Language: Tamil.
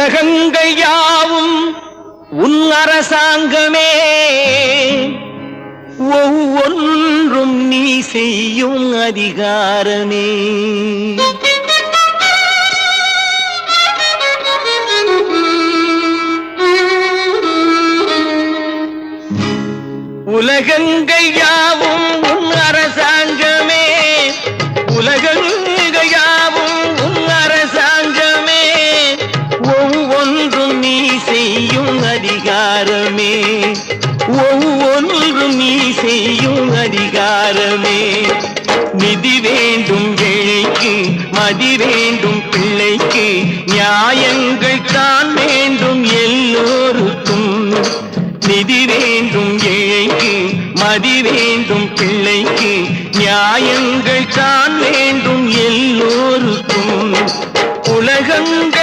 உலகங்கள் யாவும் உன் அரசாங்கமே, ஒவ்வொன்றும் நீ செய்யும் அதிகாரமே. உலகங்கள் யாவும் உன் அரசாங்கமே, உலகங்கள் யாவும் உன் அரசாங்கமே, ஒவ்வொன்றும் நீ செய்யும் அதிகாரமே, ஒவ்வொன்றும் நீ செய்யும் அதிகாரமே. நிதி வேண்டும் ஏழைக்கு, மதி வேண்டும் பிள்ளைக்கு, நியாயங்கள் தான் வேண்டும் எல்லோருக்கும். நிதி வேண்டும் ஏழைக்கு, மதி வேண்டும் பிள்ளைக்கு, நியாயங்கள் தான் வேண்டும் எல்லோருக்கும். உலகங்கள்